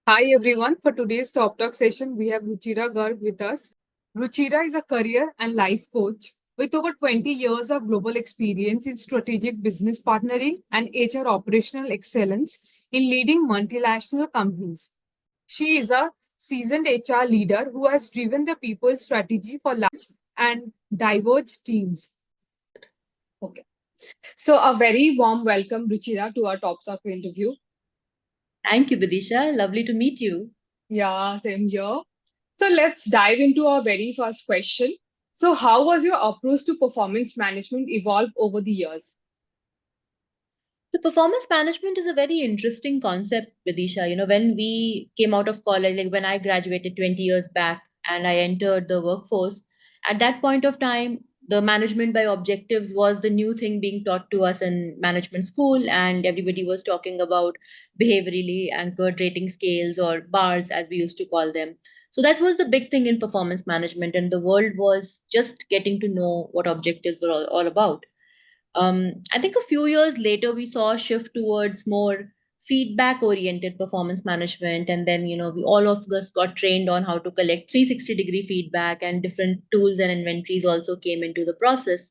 Hi everyone. For today's Top Talk session, we have Ruchira Garg with us. Ruchira is a career and life coach with over 20 years of global experience in strategic business partnering and HR operational excellence in leading multinational companies. She is a seasoned HR leader who has driven the people strategy for large and diverse teams. Okay. So a very warm welcome, Ruchira, to our Top Talk interview. Thank you, Vidisha. Lovely to meet you. Yeah, same here. So let's dive into our very first question. So, how was your approach to performance management evolve over the years? So, performance management is a very interesting concept, Vidisha. When we came out of college, like when I graduated 20 years back and I entered the workforce, at that point of time, the management by objectives was the new thing being taught to us in management school, and everybody was talking about behaviorally anchored rating scales or bars, as we used to call them. So, that was the big thing in performance management, and the world was just getting to know what objectives were all about. I think a few years later, we saw a shift towards more feedback oriented performance management. And then, we all of us got trained on how to collect 360-degree feedback, and different tools and inventories also came into the process.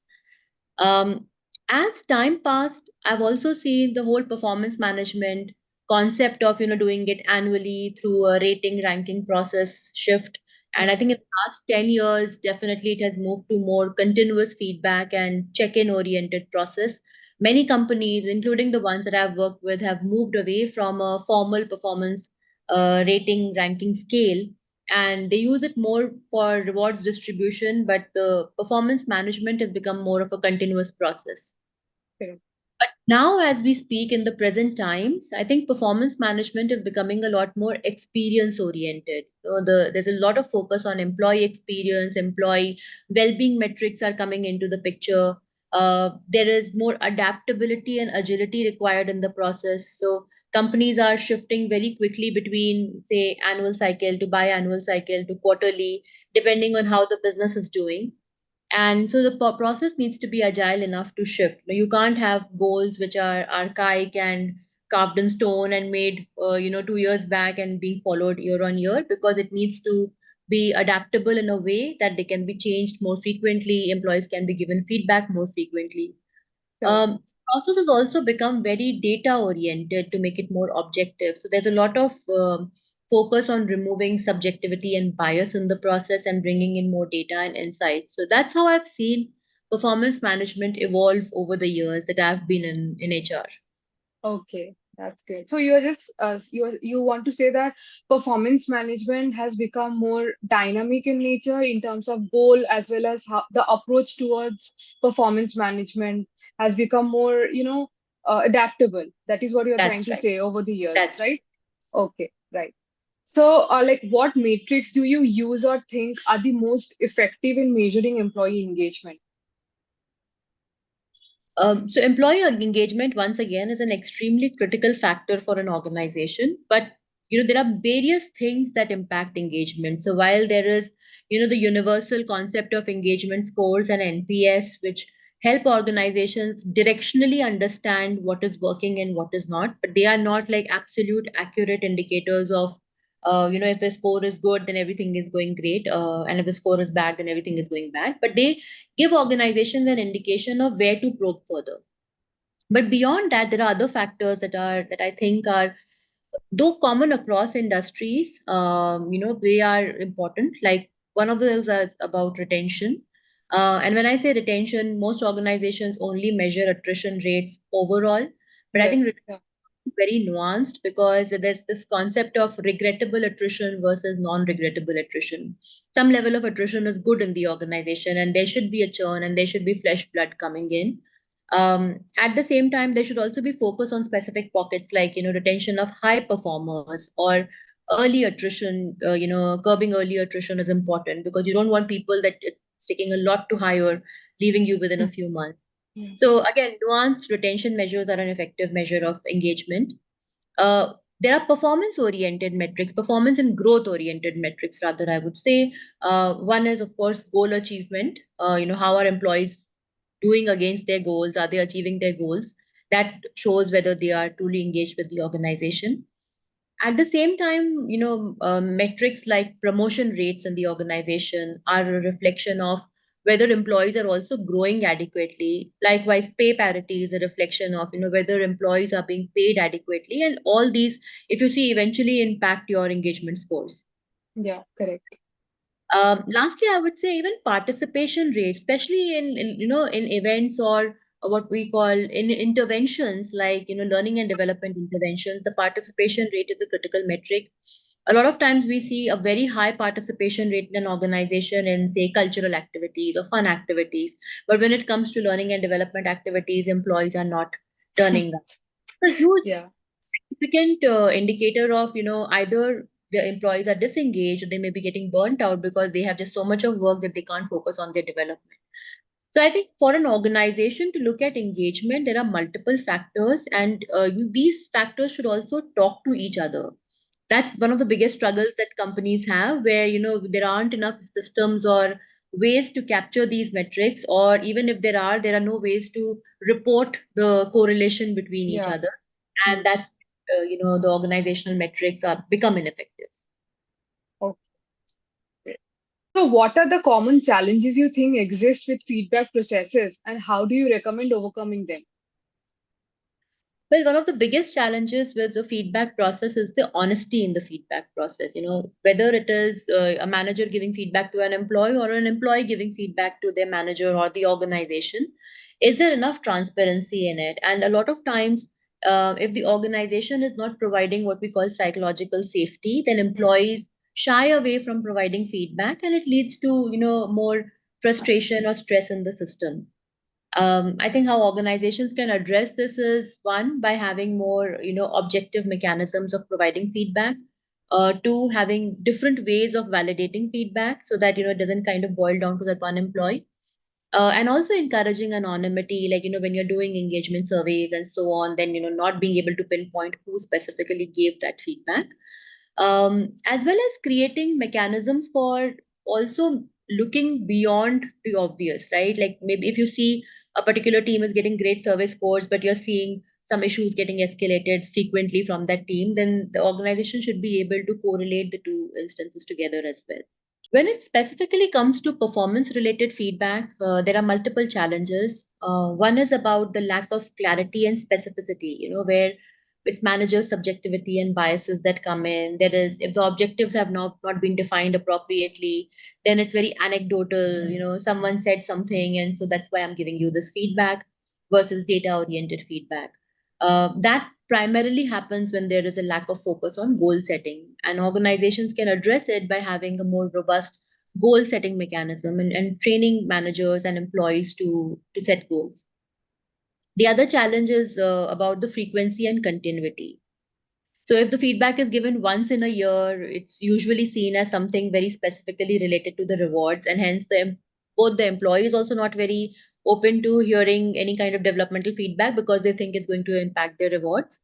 Um, as time passed, I've also seen the whole performance management concept of doing it annually through a rating ranking process shift. And I think in the last 10 years, definitely it has moved to more continuous feedback and check-in oriented process. Many companies, including the ones that I've worked with, have moved away from a formal performance rating ranking scale, and they use it more for rewards distribution, but the performance management has become more of a continuous process. Correct. But now, as we speak in the present times, I think performance management is becoming a lot more experience oriented. So there's a lot of focus on employee experience, employee well-being metrics are coming into the picture. There is more adaptability and agility required in the process. So companies are shifting very quickly between, say, annual cycle to biannual cycle to quarterly, depending on how the business is doing. And so the process needs to be agile enough to shift. You can't have goals which are archaic and carved in stone and made 2 years back and being followed year on year, because it needs to be adaptable in a way that they can be changed more frequently, employees can be given feedback more frequently. Correct. Process has also become very data oriented to make it more objective. So there's a lot of focus on removing subjectivity and bias in the process and bringing in more data and insights. So that's how I've seen performance management evolve over the years that I've been in HR. Okay, that's great. So you're just you want to say that performance management has become more dynamic in nature in terms of goal as well as how the approach towards performance management has become more, adaptable. That is what you're trying That's to right. say over the years, That's right? Okay, right. So, like, what metrics do you use or think are the most effective in measuring employee engagement? So employee engagement, once again, is an extremely critical factor for an organization. But there are various things that impact engagement. So while there is the universal concept of engagement scores and NPS, which help organizations directionally understand what is working and what is not, but they are not like absolute accurate indicators of if the score is good, then everything is going great, and if the score is bad, then everything is going bad. But they give organizations an indication of where to probe further. But beyond that, there are other factors that I think are, though common across industries, they are important. Like one of those is about retention. And when I say retention, most organizations only measure attrition rates overall. But I think Yes. retention is very nuanced, because there's this concept of regrettable attrition versus non-regrettable attrition. Some level of attrition is good in the organization, and there should be a churn and there should be fresh blood coming in. At the same time, there should also be focus on specific pockets, like retention of high performers or early attrition. Curbing early attrition is important, because you don't want people that it's taking a lot to hire leaving you within a few months. Mm. So again, nuanced retention measures are an effective measure of engagement. There are performance oriented metrics, performance and growth oriented metrics, rather, I would say. One is, of course, goal achievement. How are employees doing against their goals? Are they achieving their goals? That shows whether they are truly engaged with the organization. At the same time, metrics like promotion rates in the organization are a reflection of whether employees are also growing adequately. Likewise, pay parity is a reflection of, whether employees are being paid adequately. And all these, if you see, eventually impact your engagement scores. Yeah, correct. Lastly, I would say even participation rates, especially in events or what we call in interventions like learning and development interventions, the participation rate is a critical metric. A lot of times we see a very high participation rate in an organization in say cultural activities or fun activities, but when it comes to learning and development activities, employees are not turning up. A huge Yeah, significant indicator of either the employees are disengaged or they may be getting burnt out because they have just so much of work that they can't focus on their development. So I think for an organization to look at engagement, there are multiple factors, and these factors should also talk to each other. That's one of the biggest struggles that companies have, where there aren't enough systems or ways to capture these metrics, or even if there are no ways to report the correlation between each yeah. other, and Hmm. that's the organizational metrics are become ineffective. Okay. So, what are the common challenges you think exist with feedback processes, and how do you recommend overcoming them? Well, one of the biggest challenges with the feedback process is the honesty in the feedback process. Whether it is a manager giving feedback to an employee or an employee giving feedback to their manager or the organization, is there enough transparency in it? And a lot of times, if the organization is not providing what we call psychological safety, then Hmm. employees shy away from providing feedback, and it leads to more frustration or stress in the system. I think how organizations can address this is one by having more, objective mechanisms of providing feedback. Two, having different ways of validating feedback so that it doesn't kind of boil down to that one employee. And also encouraging anonymity, like when you're doing engagement surveys and so on, then not being able to pinpoint who specifically gave that feedback, as well as creating mechanisms for also looking beyond the obvious, right? Like maybe if you see a particular team is getting great service scores, but you're seeing some issues getting escalated frequently from that team, then the organization should be able to correlate the two instances together as well. When it specifically comes to performance related feedback, there are multiple challenges. One is about the lack of clarity and specificity, where it's manager subjectivity and biases that come in. There is, if the objectives have not been defined appropriately, then it's very anecdotal. Someone said something, and so that's why I'm giving you this feedback versus data oriented feedback. That primarily happens when there is a lack of focus on goal setting, and organizations can address it by having a more robust goal setting mechanism and training managers and employees to set goals. The other challenge is about the frequency and continuity. So if the feedback is given once in a year, it's usually seen as something very specifically related to the rewards, and hence both the employees also not very open to hearing any kind of developmental feedback because they think it's going to impact their rewards.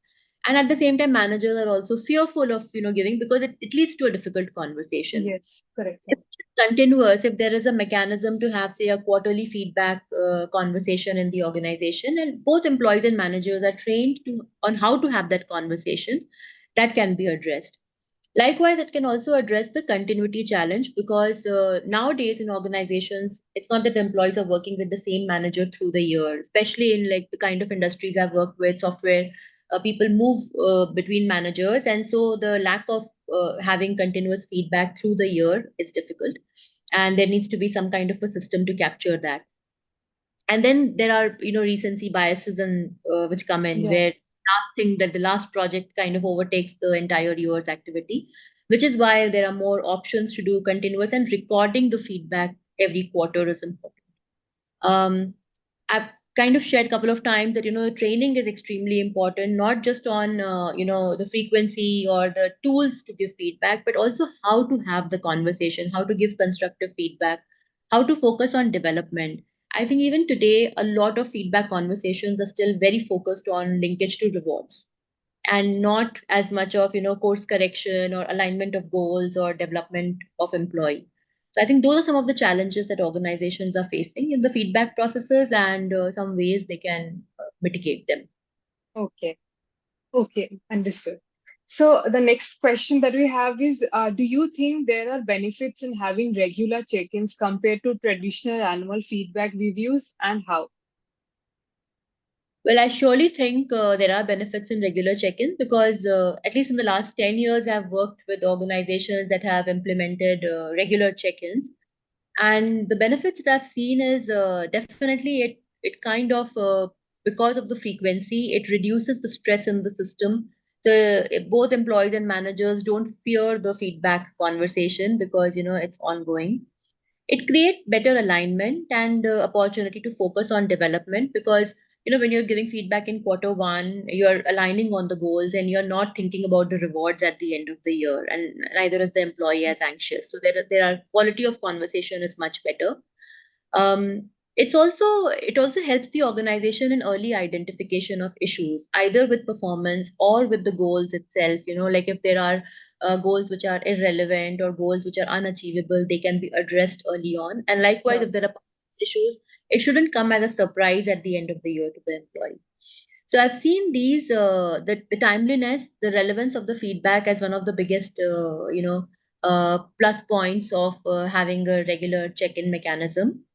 And at the same time, managers are also fearful of giving because it leads to a difficult conversation. Yes, correct. If it's continuous, if there is a mechanism to have, say, a quarterly feedback conversation in the organization, and both employees and managers are trained on how to have that conversation, that can be addressed. Likewise, it can also address the continuity challenge because nowadays in organizations, it's not that the employees are working with the same manager through the year, especially in like the kind of industries I've worked with, software, people move between managers. And so the lack of having continuous feedback through the year is difficult. And there needs to be some kind of a system to capture that. And then there are recency biases and which come in Yeah. where last thing that the last project kind of overtakes the entire year's activity, which is why there are more options to do continuous, and recording the feedback every quarter is important. um, I've kind of shared a couple of times that training is extremely important, not just on the frequency or the tools to give feedback, but also how to have the conversation, how to give constructive feedback, how to focus on development. I think even today, a lot of feedback conversations are still very focused on linkage to rewards and not as much of course correction or alignment of goals or development of employee. So I think those are some of the challenges that organizations are facing in the feedback processes, and some ways they can mitigate them. Okay. Okay. Understood. So the next question that we have is, do you think there are benefits in having regular check-ins compared to traditional annual feedback reviews, and how? Well, I surely think there are benefits in regular check-ins because at least in the last 10 years, I've worked with organizations that have implemented regular check-ins. And the benefits that I've seen is definitely it kind of because of the frequency, it reduces the stress in the system. Both employees and managers don't fear the feedback conversation because it's ongoing. It creates better alignment and opportunity to focus on development because when you're giving feedback in quarter 1, you're aligning on the goals and you're not thinking about the rewards at the end of the year, and neither is the employee as anxious. So there are quality of conversation is much better. It also helps the organization in early identification of issues, either with performance or with the goals itself. Like if there are goals which are irrelevant or goals which are unachievable, they can be addressed early on. And likewise, Yeah. if there are performance issues, it shouldn't come as a surprise at the end of the year to the employee. So I've seen these the timeliness, the relevance of the feedback as one of the biggest plus points of having a regular check-in mechanism.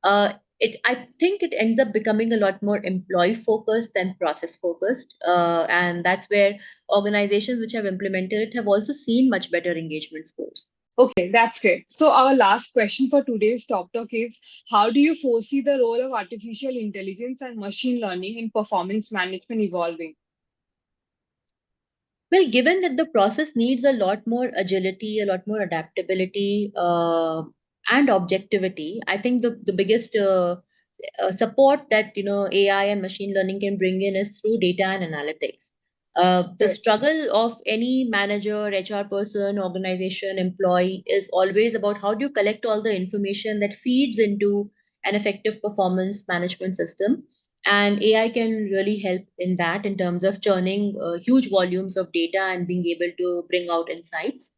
I think it ends up becoming a lot more employee focused than process focused, and that's where organizations which have implemented it have also seen much better engagement scores. Okay, that's great. So our last question for today's Top Talk is, how do you foresee the role of artificial intelligence and machine learning in performance management evolving? Well, given that the process needs a lot more agility, a lot more adaptability, and objectivity, I think the biggest support that AI and machine learning can bring in is through data and analytics. The Right. struggle of any manager, HR person, organization, employee is always about how do you collect all the information that feeds into an effective performance management system. And AI can really help in that in terms of churning huge volumes of data and being able to bring out insights.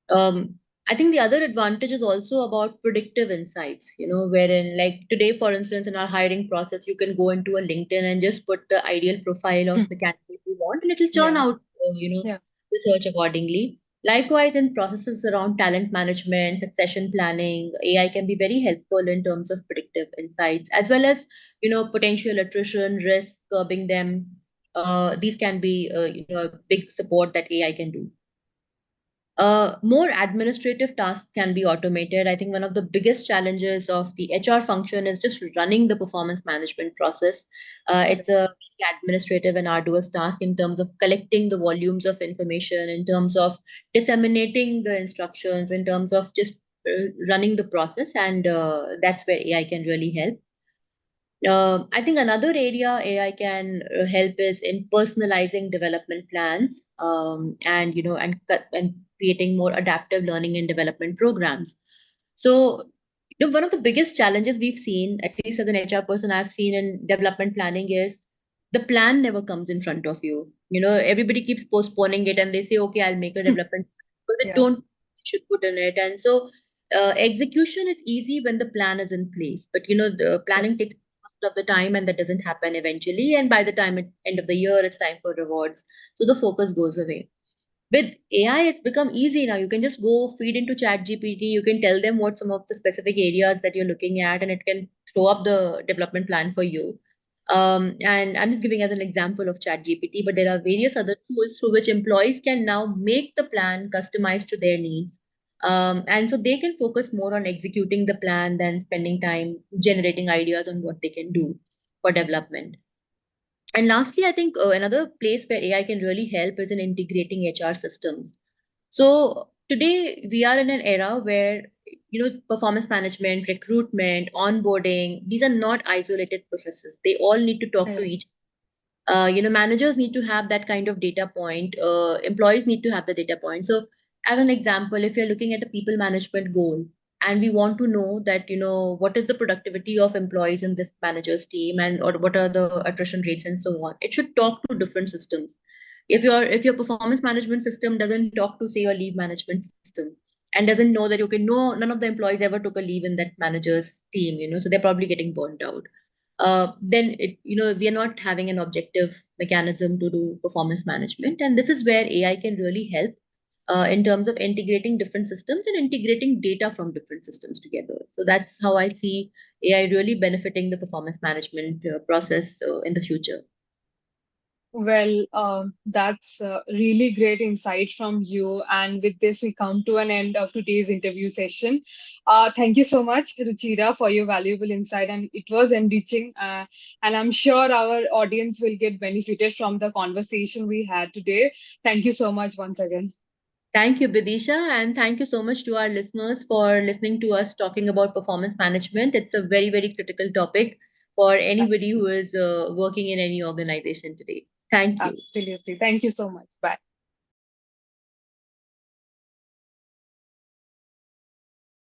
um, I think the other advantage is also about predictive insights, wherein like today, for instance, in our hiring process, you can go into a LinkedIn and just put the ideal profile of the candidate you want, and it'll churn Yeah. out, Yeah. the search accordingly. Likewise, in processes around talent management, succession planning, AI can be very helpful in terms of predictive insights, as well as, potential attrition, risk, curbing them. These can be, a big support that AI can do. More administrative tasks can be automated. I think one of the biggest challenges of the HR function is just running the performance management process. It's Correct. a very administrative and arduous task in terms of collecting the volumes of information, in terms of disseminating the instructions, in terms of just running the process, and that's where AI can really help. I think another area AI can help is in personalizing development plans, and and creating more adaptive learning and development programs. So, one of the biggest challenges we've seen, at least as an HR person, I've seen in development planning is the plan never comes in front of you. Everybody keeps postponing it and they say, okay, I'll make a development, but they Yeah. don't should put in it. And so execution is easy when the plan is in place, but the Correct. planning takes most of the time and that doesn't happen eventually. And by the time it's end of the year, it's time for rewards. So the focus goes away. With AI, it's become easy now. You can just go feed into Chat GPT. You can tell them what some of the specific areas that you're looking at, and it can throw up the development plan for you. And I'm just giving as an example of Chat GPT, but there are various other tools through which employees can now make the plan customized to their needs. And so they can focus more on executing the plan than spending time generating ideas on what they can do for development. And lastly, I think another place where AI can really help is in integrating HR systems. So today we are in an era where performance management, recruitment, onboarding, these are not isolated processes. They all need to talk to Correct. each. Managers need to have that kind of data point. Employees need to have the data point. So, as an example, if you're looking at a people management goal, and we want to know that what is the productivity of employees in this manager's team, and or what are the attrition rates and so on, it should talk to different systems. If your performance management system doesn't talk to say your leave management system and doesn't know that okay, no, none of the employees ever took a leave in that manager's team, so they're probably getting burnt out. then we are not having an objective mechanism to do performance management, and this is where AI can really help in terms of integrating different systems and integrating data from different systems together. So that's how I see AI really benefiting the performance management process in the future. Well, that's really great insight from you. And with this, we come to an end of today's interview session. Thank you so much, Ruchira, for your valuable insight. And it was enriching. And I'm sure our audience will get benefited from the conversation we had today. Thank you so much once again. Thank you, Bidisha, and thank you so much to our listeners for listening to us talking about performance management. It's a very, very critical topic for anybody who is working in any organization today. Thank you. Absolutely. Thank you so much. Bye.